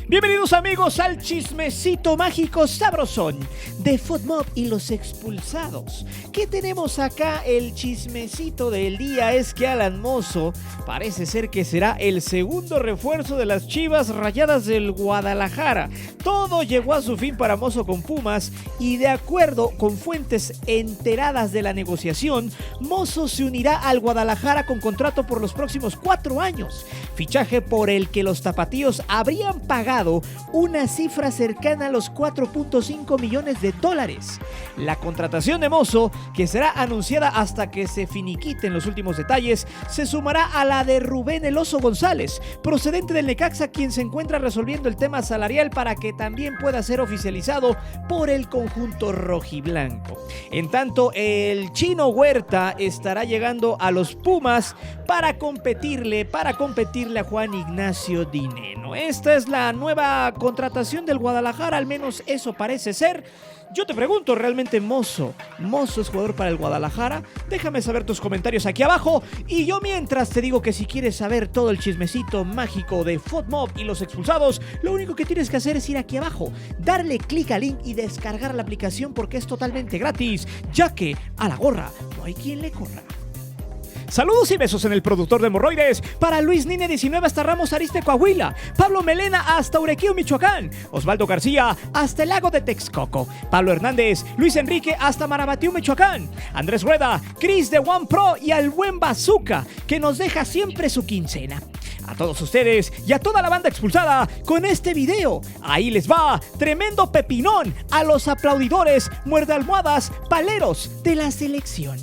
Bienvenidos amigos al chismecito mágico sabrosón de FODMOB y los expulsados. ¿Qué tenemos acá? El chismecito del día es que Alan Mozo parece ser que será el segundo refuerzo de las Chivas Rayadas del Guadalajara. Todo llegó a su fin para Mozo con Pumas y de acuerdo con fuentes enteradas de la negociación, Mozo se unirá al Guadalajara con contrato por los próximos 4 años. Fichaje por el que los tapatíos habrían pagado una cifra cercana a los 4.5 millones de dólares. La contratación de Mozo, que será anunciada hasta que se finiquiten los últimos detalles, se sumará a la de Rubén El Oso González, procedente del Necaxa, quien se encuentra resolviendo el tema salarial para que también pueda ser oficializado por el conjunto rojiblanco. En tanto, el Chino Huerta estará llegando a los Pumas para competirle a Juan Ignacio Dineno. Esta es la nueva contratación del Guadalajara, al menos eso parece ser. Yo te pregunto, ¿realmente Mozo es jugador para el Guadalajara? Déjame saber tus comentarios aquí abajo. Y yo mientras te digo que si quieres saber todo el chismecito mágico de FODMOB y los expulsados, lo único que tienes que hacer es ir aquí abajo, darle clic al link y descargar la aplicación porque es totalmente gratis, ya que a la gorra no hay quien le corra. Saludos y besos en el productor de hemorroides para Luis Nine 19 hasta Ramos Arizpe, Coahuila, Pablo Melena hasta Urequío, Michoacán, Osvaldo García hasta el lago de Texcoco, Pablo Hernández, Luis Enrique hasta Marabatío, Michoacán, Andrés Rueda, Chris de One Pro y al buen Bazooka, que nos deja siempre su quincena. A todos ustedes y a toda la banda expulsada con este video. Ahí les va, tremendo pepinón a los aplaudidores, muerdealmohadas, paleros de la selección.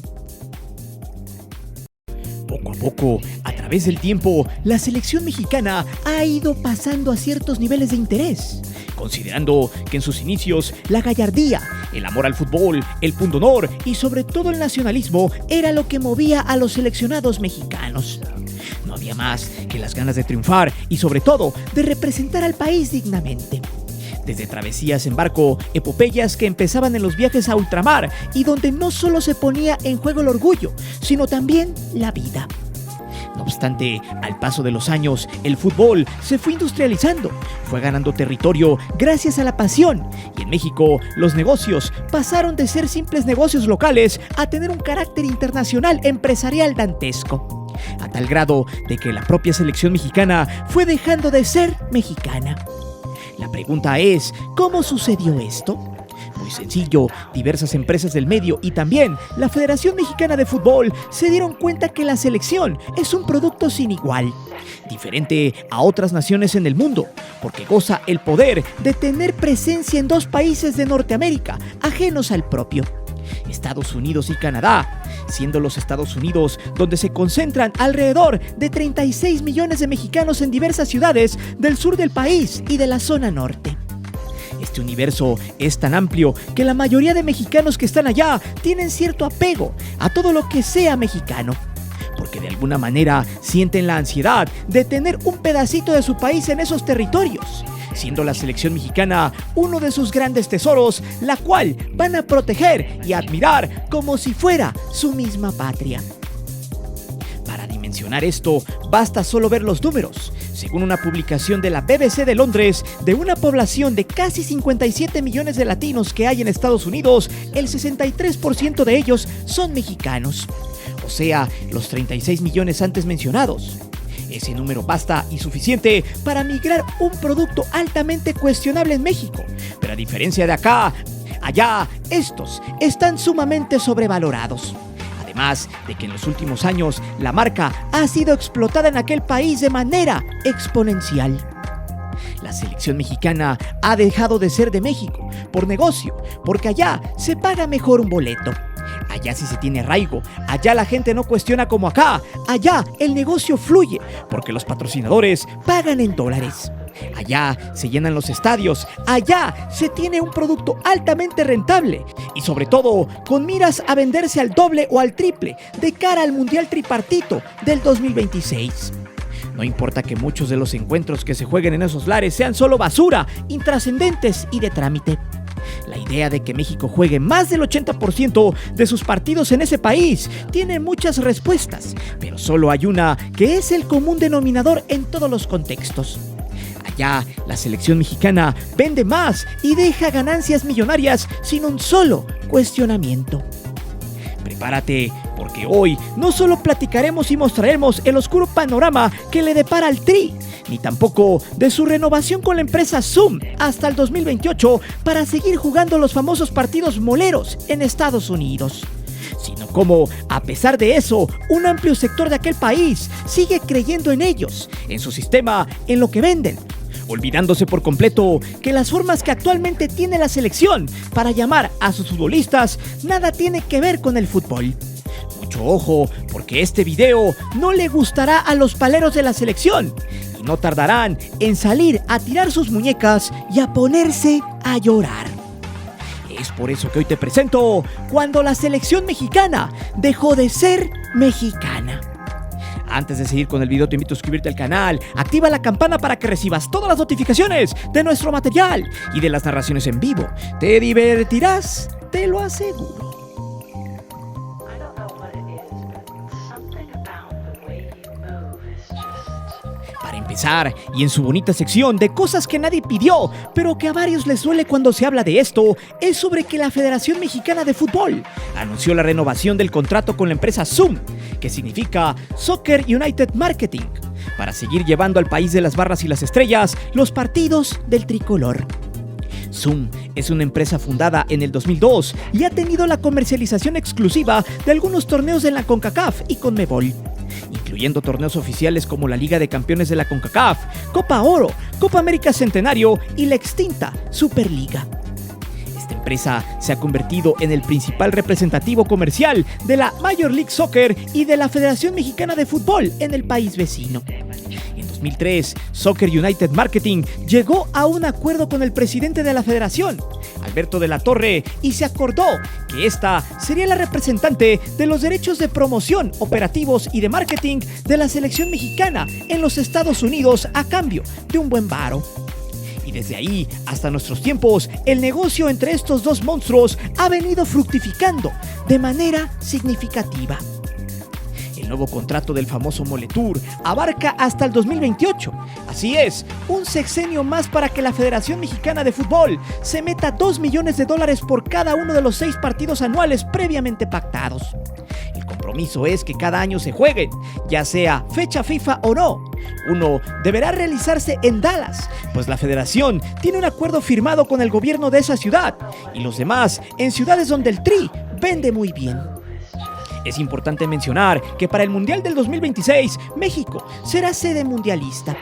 Poco a poco, a través del tiempo, la selección mexicana ha ido pasando a ciertos niveles de interés, considerando que en sus inicios la gallardía, el amor al fútbol, el pundonor y sobre todo el nacionalismo era lo que movía a los seleccionados mexicanos. No había más que las ganas de triunfar y sobre todo de representar al país dignamente. Desde travesías en barco, epopeyas que empezaban en los viajes a ultramar y donde no solo se ponía en juego el orgullo, sino también la vida. No obstante, al paso de los años, el fútbol se fue industrializando, fue ganando territorio gracias a la pasión y en México los negocios pasaron de ser simples negocios locales a tener un carácter internacional empresarial dantesco, a tal grado de que la propia selección mexicana fue dejando de ser mexicana. La pregunta es, ¿cómo sucedió esto? Muy sencillo, diversas empresas del medio y también la Federación Mexicana de Fútbol se dieron cuenta que la selección es un producto sin igual, diferente a otras naciones en el mundo, porque goza el poder de tener presencia en 2 países de Norteamérica, ajenos al propio, Estados Unidos y Canadá, siendo los Estados Unidos donde se concentran alrededor de 36 millones de mexicanos en diversas ciudades del sur del país y de la zona norte. Este universo es tan amplio que la mayoría de mexicanos que están allá tienen cierto apego a todo lo que sea mexicano, porque de alguna manera sienten la ansiedad de tener un pedacito de su país en esos territorios, siendo la selección mexicana uno de sus grandes tesoros, la cual van a proteger y admirar como si fuera su misma patria. Para dimensionar esto, basta solo ver los números. Según una publicación de la BBC de Londres, de una población de casi 57 millones de latinos que hay en Estados Unidos, el 63% de ellos son mexicanos, o sea, los 36 millones antes mencionados. Ese número basta y suficiente para migrar un producto altamente cuestionable en México, pero a diferencia de acá, allá, estos están sumamente sobrevalorados. Además de que en los últimos años la marca ha sido explotada en aquel país de manera exponencial. La selección mexicana ha dejado de ser de México por negocio, porque allá se paga mejor un boleto. Allá sí se tiene arraigo, allá la gente no cuestiona como acá, allá el negocio fluye, porque los patrocinadores pagan en dólares. Allá se llenan los estadios, allá se tiene un producto altamente rentable y sobre todo con miras a venderse al doble o al triple de cara al Mundial Tripartito del 2026. No importa que muchos de los encuentros que se jueguen en esos lares sean solo basura, intrascendentes y de trámite. La idea de que México juegue más del 80% de sus partidos en ese país tiene muchas respuestas, pero solo hay una que es el común denominador en todos los contextos. Ya la selección mexicana vende más y deja ganancias millonarias sin un solo cuestionamiento. Prepárate, porque hoy no solo platicaremos y mostraremos el oscuro panorama que le depara al Tri, ni tampoco de su renovación con la empresa Zoom hasta el 2028 para seguir jugando los famosos partidos moleros en Estados Unidos, sino cómo, a pesar de eso, un amplio sector de aquel país sigue creyendo en ellos, en su sistema, en lo que venden, olvidándose por completo que las formas que actualmente tiene la selección para llamar a sus futbolistas nada tiene que ver con el fútbol. Mucho ojo, porque este video no le gustará a los paleros de la selección y no tardarán en salir a tirar sus muñecas y a ponerse a llorar. Es por eso que hoy te presento cuando la selección mexicana dejó de ser mexicana. Antes de seguir con el video, te invito a suscribirte al canal, activa la campana para que recibas todas las notificaciones de nuestro material y de las narraciones en vivo. Te divertirás, te lo aseguro. Para empezar, y en su bonita sección de cosas que nadie pidió, pero que a varios les duele cuando se habla de esto, es sobre que la Federación Mexicana de Fútbol anunció la renovación del contrato con la empresa Zoom, que significa Soccer United Marketing, para seguir llevando al país de las barras y las estrellas los partidos del tricolor. Zoom es una empresa fundada en el 2002 y ha tenido la comercialización exclusiva de algunos torneos en la CONCACAF y CONMEBOL, incluyendo torneos oficiales como la Liga de Campeones de la CONCACAF, Copa Oro, Copa América Centenario y la extinta Superliga. Esta empresa se ha convertido en el principal representativo comercial de la Major League Soccer y de la Federación Mexicana de Fútbol en el país vecino. En 2003, Soccer United Marketing llegó a un acuerdo con el presidente de la federación, Alberto de la Torre, y se acordó que esta sería la representante de los derechos de promoción, operativos y de marketing de la selección mexicana en los Estados Unidos a cambio de un buen varo. Y desde ahí hasta nuestros tiempos, el negocio entre estos dos monstruos ha venido fructificando de manera significativa. El nuevo contrato del famoso Moletour abarca hasta el 2028. Así es, un sexenio más para que la Federación Mexicana de Fútbol se meta $2 millones por cada uno de los 6 partidos anuales previamente pactados. El compromiso es que cada año se jueguen, ya sea fecha FIFA o no. Uno deberá realizarse en Dallas, pues la federación tiene un acuerdo firmado con el gobierno de esa ciudad, y los demás en ciudades donde el Tri vende muy bien. Es importante mencionar que para el Mundial del 2026, México será sede mundialista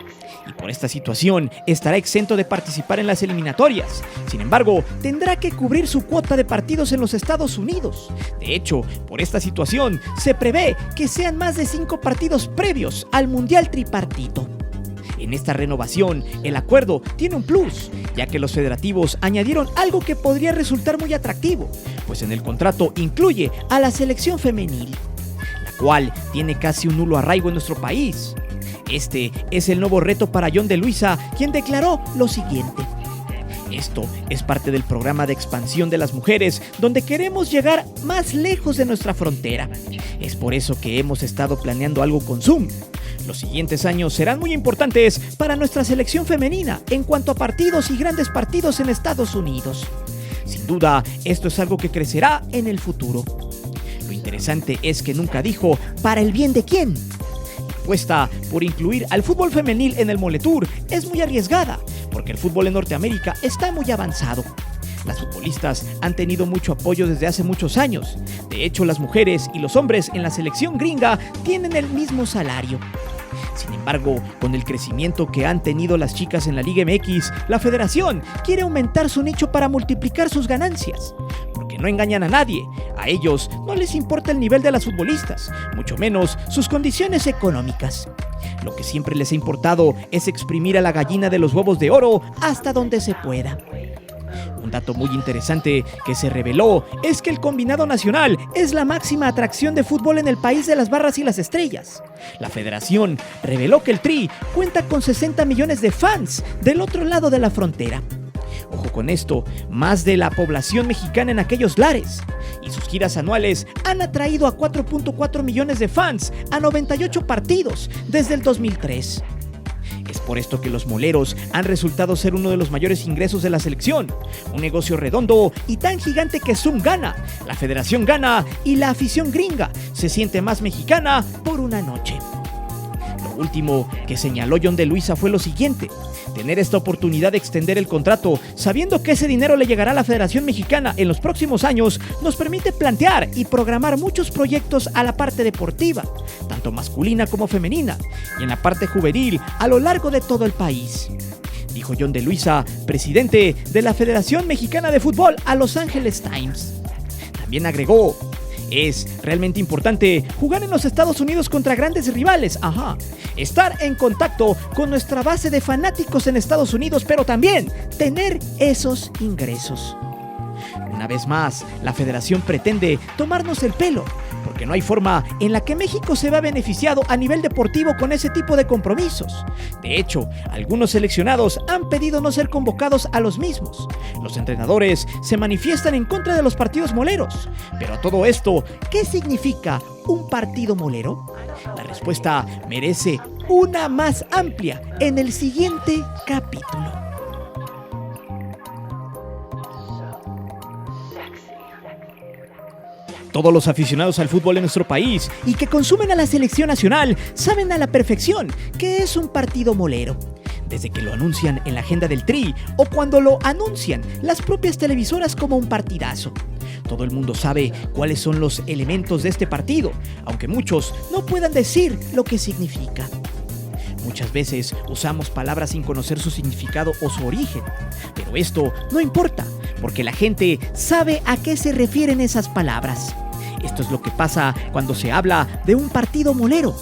y por esta situación estará exento de participar en las eliminatorias. Sin embargo, tendrá que cubrir su cuota de partidos en los Estados Unidos. De hecho, por esta situación se prevé que sean más de 5 partidos previos al Mundial tripartito. En esta renovación, el acuerdo tiene un plus, ya que los federativos añadieron algo que podría resultar muy atractivo, pues en el contrato incluye a la selección femenil, la cual tiene casi un nulo arraigo en nuestro país. Este es el nuevo reto para John de Luisa, quien declaró lo siguiente: esto es parte del programa de expansión de las mujeres, donde queremos llegar más lejos de nuestra frontera. Es por eso que hemos estado planeando algo con Zoom. Los siguientes años serán muy importantes para nuestra selección femenina en cuanto a partidos y grandes partidos en Estados Unidos. Sin duda, esto es algo que crecerá en el futuro. Lo interesante es que nunca dijo ¿para el bien de quién? La apuesta por incluir al fútbol femenil en el Moletour es muy arriesgada, porque el fútbol en Norteamérica está muy avanzado. Las futbolistas han tenido mucho apoyo desde hace muchos años. De hecho, las mujeres y los hombres en la selección gringa tienen el mismo salario. Sin embargo, con el crecimiento que han tenido las chicas en la Liga MX, la federación quiere aumentar su nicho para multiplicar sus ganancias. Porque no engañan a nadie, a ellos no les importa el nivel de las futbolistas, mucho menos sus condiciones económicas. Lo que siempre les ha importado es exprimir a la gallina de los huevos de oro hasta donde se pueda. Un dato muy interesante que se reveló es que el combinado nacional es la máxima atracción de fútbol en el país de las barras y las estrellas. La federación reveló que el Tri cuenta con 60 millones de fans del otro lado de la frontera. Ojo con esto, más de la población mexicana en aquellos lares. Y sus giras anuales han atraído a 4.4 millones de fans a 98 partidos desde el 2003. Es por esto que los moleros han resultado ser uno de los mayores ingresos de la selección, un negocio redondo y tan gigante que Zoom gana, la federación gana y la afición gringa se siente más mexicana por una noche. Lo último que señaló John de Luisa fue lo siguiente: tener esta oportunidad de extender el contrato sabiendo que ese dinero le llegará a la Federación Mexicana en los próximos años nos permite plantear y programar muchos proyectos a la parte deportiva, tanto masculina como femenina, y en la parte juvenil a lo largo de todo el país, dijo John de Luisa, presidente de la Federación Mexicana de Fútbol, a Los Angeles Times. También agregó: es realmente importante jugar en los Estados Unidos contra grandes rivales, estar en contacto con nuestra base de fanáticos en Estados Unidos, pero también tener esos ingresos. Una vez más, la federación pretende tomarnos el pelo, porque no hay forma en la que México se vea beneficiado a nivel deportivo con ese tipo de compromisos. De hecho, algunos seleccionados han pedido no ser convocados a los mismos. Los entrenadores se manifiestan en contra de los partidos moleros. Pero a todo esto, ¿qué significa un partido molero? La respuesta merece una más amplia en el siguiente capítulo. Todos los aficionados al fútbol en nuestro país y que consumen a la selección nacional saben a la perfección que es un partido molero. Desde que lo anuncian en la agenda del Tri o cuando lo anuncian las propias televisoras como un partidazo. Todo el mundo sabe cuáles son los elementos de este partido, aunque muchos no puedan decir lo que significa. Muchas veces usamos palabras sin conocer su significado o su origen, pero esto no importa, porque la gente sabe a qué se refieren esas palabras. Esto es lo que pasa cuando se habla de un partido molero.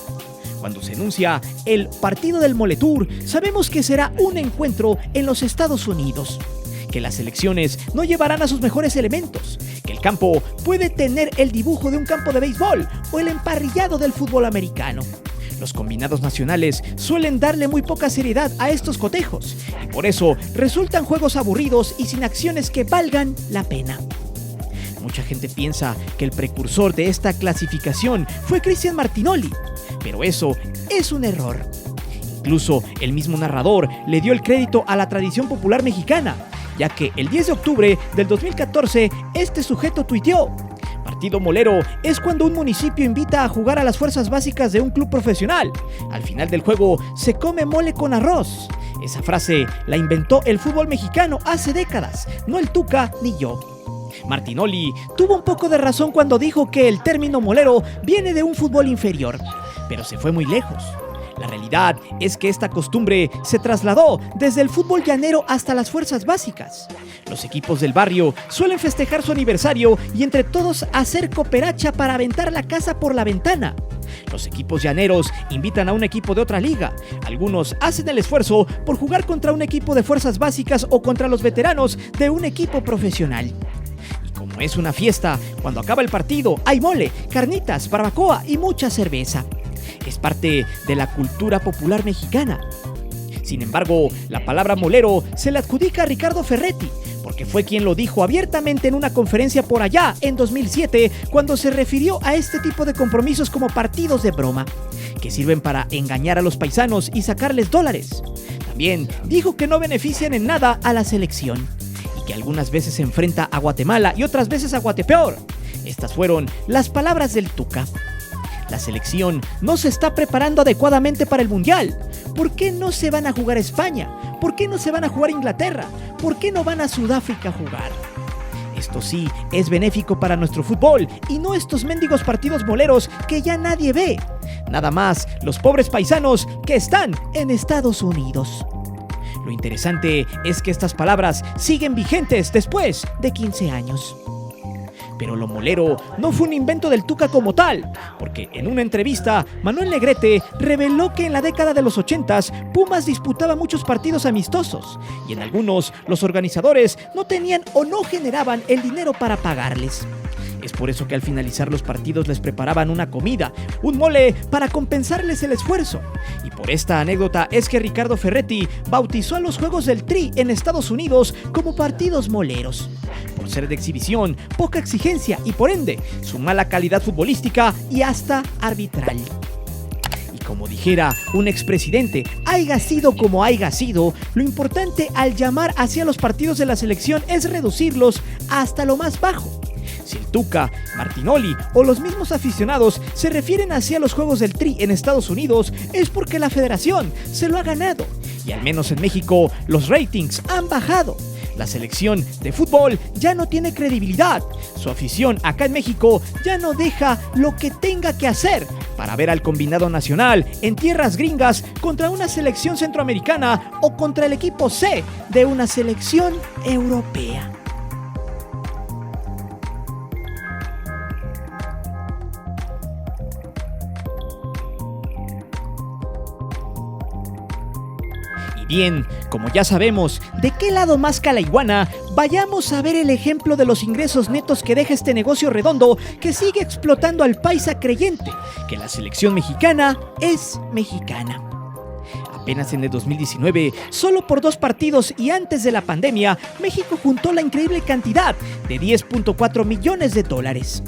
Cuando se anuncia el partido del Moletour, sabemos que será un encuentro en los Estados Unidos, que las selecciones no llevarán a sus mejores elementos, que el campo puede tener el dibujo de un campo de béisbol o el emparrillado del fútbol americano. Los combinados nacionales suelen darle muy poca seriedad a estos cotejos y por eso resultan juegos aburridos y sin acciones que valgan la pena. Mucha gente piensa que el precursor de esta clasificación fue Cristian Martinoli, pero eso es un error. Incluso el mismo narrador le dio el crédito a la tradición popular mexicana, ya que el 10 de octubre del 2014 este sujeto tuiteó: partido molero es cuando un municipio invita a jugar a las fuerzas básicas de un club profesional. Al final del juego se come mole con arroz. Esa frase la inventó el fútbol mexicano hace décadas, no el Tuca ni yo. Martinoli tuvo un poco de razón cuando dijo que el término molero viene de un fútbol inferior, pero se fue muy lejos. La realidad es que esta costumbre se trasladó desde el fútbol llanero hasta las fuerzas básicas. Los equipos del barrio suelen festejar su aniversario y entre todos hacer cooperacha para aventar la casa por la ventana. Los equipos llaneros invitan a un equipo de otra liga. Algunos hacen el esfuerzo por jugar contra un equipo de fuerzas básicas o contra los veteranos de un equipo profesional. Como es una fiesta, cuando acaba el partido hay mole, carnitas, barbacoa y mucha cerveza. Es parte de la cultura popular mexicana. Sin embargo, la palabra molero se le adjudica a Ricardo Ferretti, porque fue quien lo dijo abiertamente en una conferencia por allá en 2007, cuando se refirió a este tipo de compromisos como partidos de broma, que sirven para engañar a los paisanos y sacarles dólares. También dijo que no benefician en nada a la selección, y que algunas veces se enfrenta a Guatemala y otras veces a Guatepeor. Estas fueron las palabras del Tuca. La selección no se está preparando adecuadamente para el Mundial. ¿Por qué no se van a jugar a España? ¿Por qué no se van a jugar a Inglaterra? ¿Por qué no van a Sudáfrica a jugar? Esto sí es benéfico para nuestro fútbol y no estos mendigos partidos moleros que ya nadie ve. Nada más los pobres paisanos que están en Estados Unidos. Lo interesante es que estas palabras siguen vigentes después de 15 años. Pero lo molero no fue un invento del Tuca como tal, porque en una entrevista Manuel Negrete reveló que en la década de los 80s Pumas disputaba muchos partidos amistosos y en algunos los organizadores no tenían o no generaban el dinero para pagarles. Es por eso que al finalizar los partidos les preparaban una comida, un mole, para compensarles el esfuerzo. Y por esta anécdota es que Ricardo Ferretti bautizó a los Juegos del Tri en Estados Unidos como partidos moleros, por ser de exhibición, poca exigencia y por ende su mala calidad futbolística y hasta arbitral. Como dijera un expresidente, haiga sido como haiga sido, lo importante al llamar hacia los partidos de la selección es reducirlos hasta lo más bajo. Si el Tuca, Martinoli o los mismos aficionados se refieren hacia los juegos del Tri en Estados Unidos, es porque la federación se lo ha ganado. Y al menos en México, los ratings han bajado. La selección de fútbol ya no tiene credibilidad. Su afición acá en México ya no deja lo que tenga que hacer para ver al combinado nacional en tierras gringas contra una selección centroamericana o contra el equipo C de una selección europea. Bien, como ya sabemos de qué lado masca la iguana, vayamos a ver el ejemplo de los ingresos netos que deja este negocio redondo que sigue explotando al paisa creyente que la selección mexicana es mexicana. Apenas en el 2019, solo por 2 partidos y antes de la pandemia, México juntó la increíble cantidad de $10.4 millones.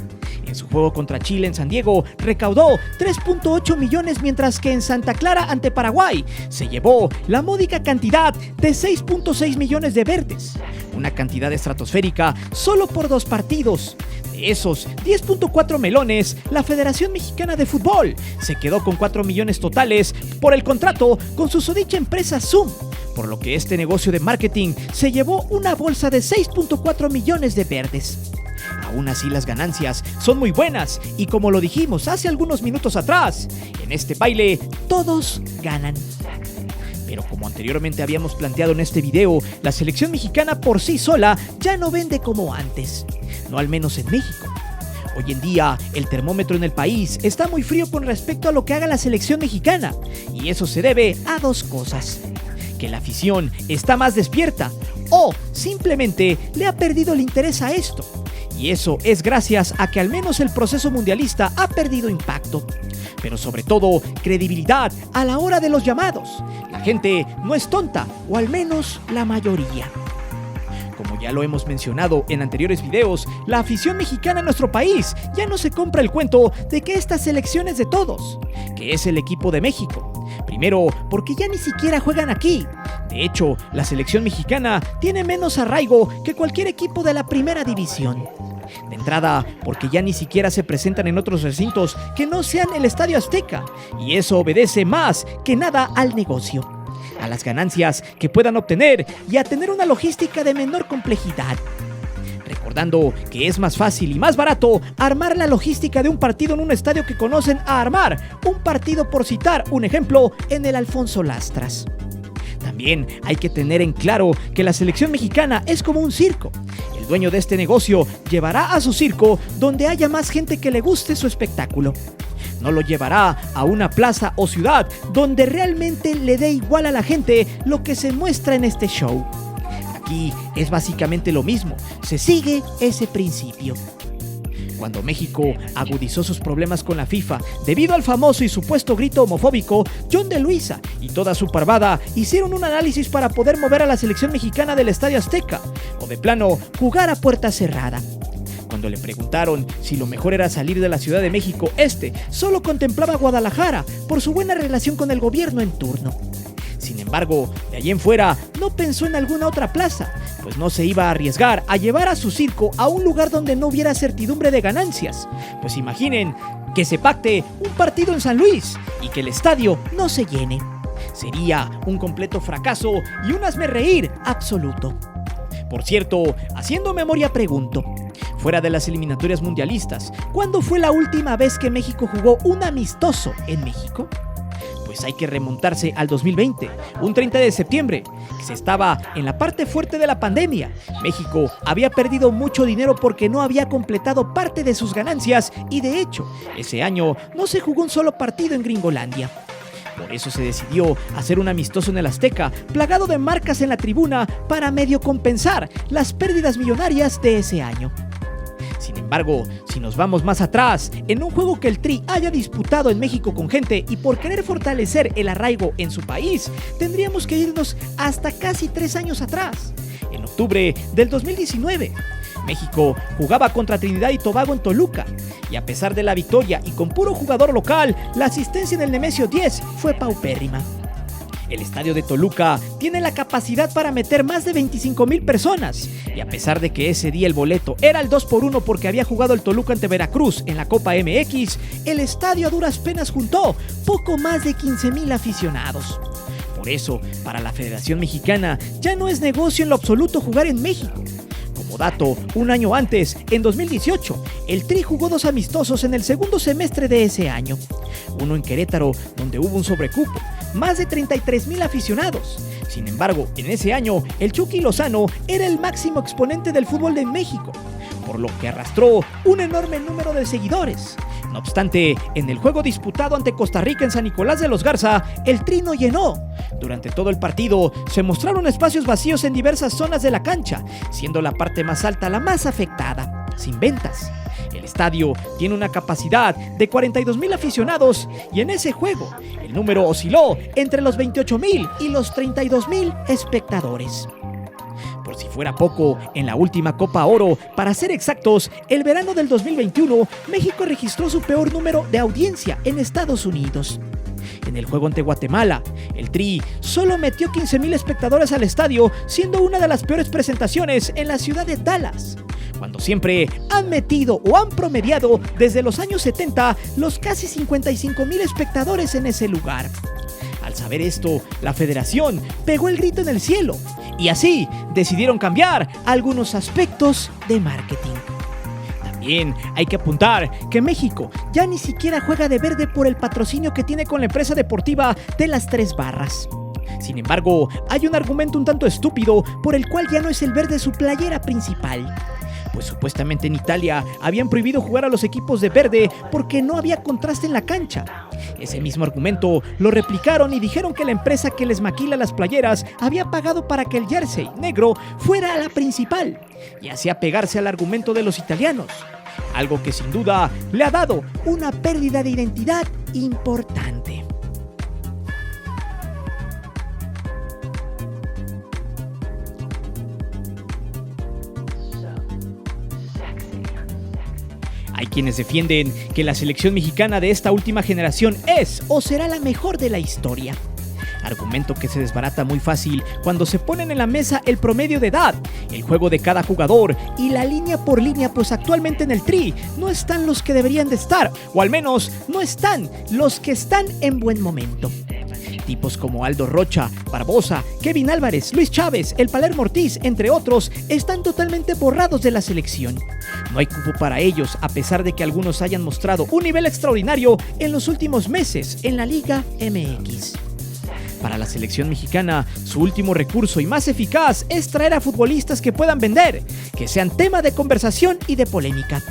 En su juego contra Chile en San Diego, recaudó 3.8 millones, mientras que en Santa Clara ante Paraguay se llevó la módica cantidad de 6.6 millones de verdes. Una cantidad estratosférica solo por 2 partidos. De esos 10.4 melones, la Federación Mexicana de Fútbol se quedó con 4 millones totales por el contrato con su susodicha empresa Zoom, por lo que este negocio de marketing se llevó una bolsa de 6.4 millones de verdes. Aún así, las ganancias son muy buenas y, como lo dijimos hace algunos minutos atrás, en este baile todos ganan. Pero como anteriormente habíamos planteado en este video, la selección mexicana por sí sola ya no vende como antes, no al menos en México. Hoy en día, el termómetro en el país está muy frío con respecto a lo que haga la selección mexicana, y eso se debe a 2 cosas: que la afición está más despierta o simplemente le ha perdido el interés a esto. Y eso es gracias a que al menos el proceso mundialista ha perdido impacto, pero sobre todo credibilidad a la hora de los llamados. La gente no es tonta, o al menos la mayoría. Como ya lo hemos mencionado en anteriores videos, la afición mexicana en nuestro país ya no se compra el cuento de que esta selección es de todos, que es el equipo de México. Primero, porque ya ni siquiera juegan aquí. De hecho, la selección mexicana tiene menos arraigo que cualquier equipo de la primera división. De entrada, porque ya ni siquiera se presentan en otros recintos que no sean el Estadio Azteca, y eso obedece más que nada al negocio, a las ganancias que puedan obtener y a tener una logística de menor complejidad. Recordando que es más fácil y más barato armar la logística de un partido en un estadio que conocen a armar un partido, por citar un ejemplo, en el Alfonso Lastras. También hay que tener en claro que la selección mexicana es como un circo. El dueño de este negocio llevará a su circo donde haya más gente que le guste su espectáculo. No lo llevará a una plaza o ciudad donde realmente le dé igual a la gente lo que se muestra en este show. Aquí es básicamente lo mismo, se sigue ese principio. Cuando México agudizó sus problemas con la FIFA debido al famoso y supuesto grito homofóbico, John de Luisa y toda su parvada hicieron un análisis para poder mover a la selección mexicana del Estadio Azteca, o de plano jugar a puerta cerrada. Cuando le preguntaron si lo mejor era salir de la Ciudad de México, solo contemplaba Guadalajara por su buena relación con el gobierno en turno. Sin embargo, de allí en fuera no pensó en alguna otra plaza, pues no se iba a arriesgar a llevar a su circo a un lugar donde no hubiera certidumbre de ganancias. Pues imaginen que se pacte un partido en San Luis y que el estadio no se llene. Sería un completo fracaso y un hazmerreír absoluto. Por cierto, haciendo memoria pregunto, fuera de las eliminatorias mundialistas, ¿cuándo fue la última vez que México jugó un amistoso en México? Pues hay que remontarse al 2020, un 30 de septiembre, que se estaba en la parte fuerte de la pandemia. México había perdido mucho dinero porque no había completado parte de sus ganancias y, de hecho, ese año no se jugó un solo partido en Gringolandia. Por eso se decidió hacer un amistoso en el Azteca, plagado de marcas en la tribuna para medio compensar las pérdidas millonarias de ese año. Sin embargo, si nos vamos más atrás, en un juego que el Tri haya disputado en México con gente y por querer fortalecer el arraigo en su país, tendríamos que irnos hasta casi 3 años atrás, en octubre del 2019, México jugaba contra Trinidad y Tobago en Toluca, y a pesar de la victoria y con puro jugador local, la asistencia en el Nemesio 10 fue paupérrima. El estadio de Toluca tiene la capacidad para meter más de 25,000 personas, y a pesar de que ese día el boleto era el 2x1 porque había jugado el Toluca ante Veracruz en la Copa MX, el estadio a duras penas juntó poco más de 15,000 aficionados. Por eso, para la Federación Mexicana ya no es negocio en lo absoluto jugar en México. Como dato, un año antes, en 2018, el Tri jugó 2 amistosos en el segundo semestre de ese año. Uno en Querétaro, donde hubo un sobrecupo, más de 33,000 aficionados. Sin embargo, en ese año, el Chucky Lozano era el máximo exponente del fútbol de México, por lo que arrastró un enorme número de seguidores. No obstante, en el juego disputado ante Costa Rica en San Nicolás de los Garza, el Tri no llenó. Durante todo el partido se mostraron espacios vacíos en diversas zonas de la cancha, siendo la parte más alta la más afectada, sin ventas. El estadio tiene una capacidad de 42,000 aficionados y en ese juego el número osciló entre los 28,000 y los 32,000 espectadores. Por si fuera poco, en la última Copa Oro, para ser exactos, el verano del 2021, México registró su peor número de audiencia en Estados Unidos. En el juego ante Guatemala, el Tri solo metió 15,000 espectadores al estadio, siendo una de las peores presentaciones en la ciudad de Dallas, cuando siempre han metido o han promediado desde los años 70 los casi 55,000 espectadores en ese lugar. Al saber esto, la federación pegó el grito en el cielo y así decidieron cambiar algunos aspectos de marketing. También hay que apuntar que México ya ni siquiera juega de verde por el patrocinio que tiene con la empresa deportiva de las 3 barras. Sin embargo, hay un argumento un tanto estúpido por el cual ya no es el verde su playera principal. Pues supuestamente en Italia habían prohibido jugar a los equipos de verde porque no había contraste en la cancha. Ese mismo argumento lo replicaron y dijeron que la empresa que les maquila las playeras había pagado para que el jersey negro fuera la principal, y así apegarse al argumento de los italianos, algo que sin duda le ha dado una pérdida de identidad importante. Hay quienes defienden que la selección mexicana de esta última generación es o será la mejor de la historia. Argumento que se desbarata muy fácil cuando se ponen en la mesa el promedio de edad, el juego de cada jugador y la línea por línea, pues actualmente en el Tri no están los que deberían de estar, o al menos no están los que están en buen momento. Tipos como Aldo Rocha, Barbosa, Kevin Álvarez, Luis Chávez, el Palermo Ortiz, entre otros, están totalmente borrados de la selección. No hay cupo para ellos, a pesar de que algunos hayan mostrado un nivel extraordinario en los últimos meses en la Liga MX. Para la selección mexicana, su último recurso y más eficaz es traer a futbolistas que puedan vender, que sean tema de conversación y de polémica.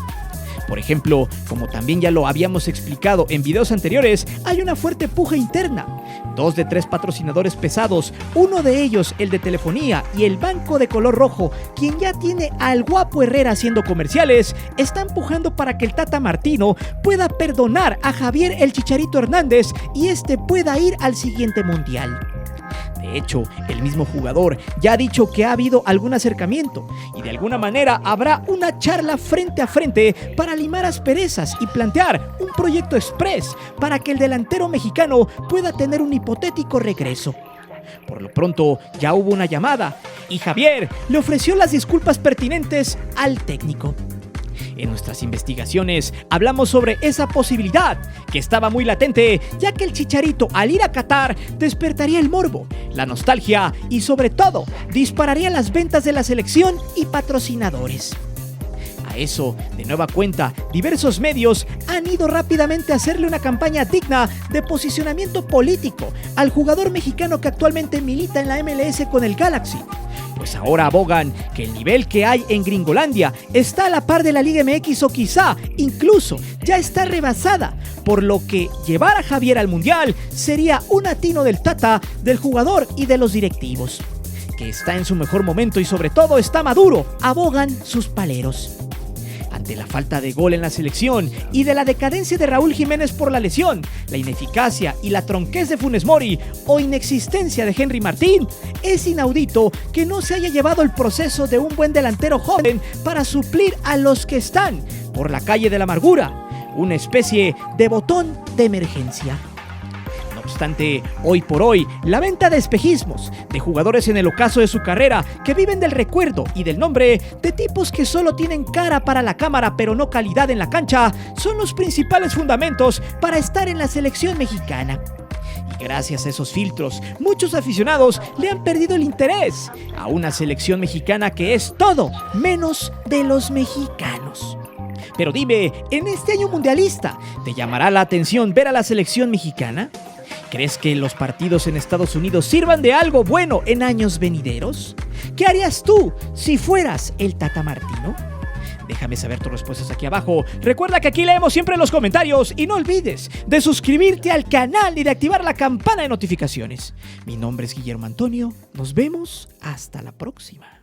Por ejemplo, como también ya lo habíamos explicado en videos anteriores, hay una fuerte puja interna. 2 de 3 patrocinadores pesados, uno de ellos el de telefonía y el banco de color rojo, quien ya tiene al Guapo Herrera haciendo comerciales, están pujando para que el Tata Martino pueda perdonar a Javier el Chicharito Hernández y este pueda ir al siguiente mundial. De hecho, el mismo jugador ya ha dicho que ha habido algún acercamiento y de alguna manera habrá una charla frente a frente para limar asperezas y plantear un proyecto express para que el delantero mexicano pueda tener un hipotético regreso. Por lo pronto, ya hubo una llamada y Javier le ofreció las disculpas pertinentes al técnico. En nuestras investigaciones hablamos sobre esa posibilidad, que estaba muy latente, ya que el Chicharito al ir a Qatar despertaría el morbo, la nostalgia y sobre todo dispararía las ventas de la selección y patrocinadores. A eso, de nueva cuenta, diversos medios han ido rápidamente a hacerle una campaña digna de posicionamiento político al jugador mexicano que actualmente milita en la MLS con el Galaxy. Pues ahora abogan que el nivel que hay en Gringolandia está a la par de la Liga MX o quizá incluso ya está rebasada, por lo que llevar a Javier al Mundial sería un atino del Tata, del jugador y de los directivos. Que está en su mejor momento y sobre todo está maduro, abogan sus paleros. Ante la falta de gol en la selección y de la decadencia de Raúl Jiménez por la lesión, la ineficacia y la tronquez de Funes Mori o inexistencia de Henry Martín, es inaudito que no se haya llevado el proceso de un buen delantero joven para suplir a los que están por la calle de la amargura, una especie de botón de emergencia. No obstante, hoy por hoy, la venta de espejismos, de jugadores en el ocaso de su carrera que viven del recuerdo y del nombre, de tipos que solo tienen cara para la cámara pero no calidad en la cancha, son los principales fundamentos para estar en la selección mexicana. Y gracias a esos filtros, muchos aficionados le han perdido el interés a una selección mexicana que es todo menos de los mexicanos. Pero dime, en este año mundialista, ¿te llamará la atención ver a la selección mexicana? ¿Crees que los partidos en Estados Unidos sirvan de algo bueno en años venideros? ¿Qué harías tú si fueras el Tata Martino? Déjame saber tus respuestas aquí abajo. Recuerda que aquí leemos siempre los comentarios y no olvides de suscribirte al canal y de activar la campana de notificaciones. Mi nombre es Guillermo Antonio. Nos vemos hasta la próxima.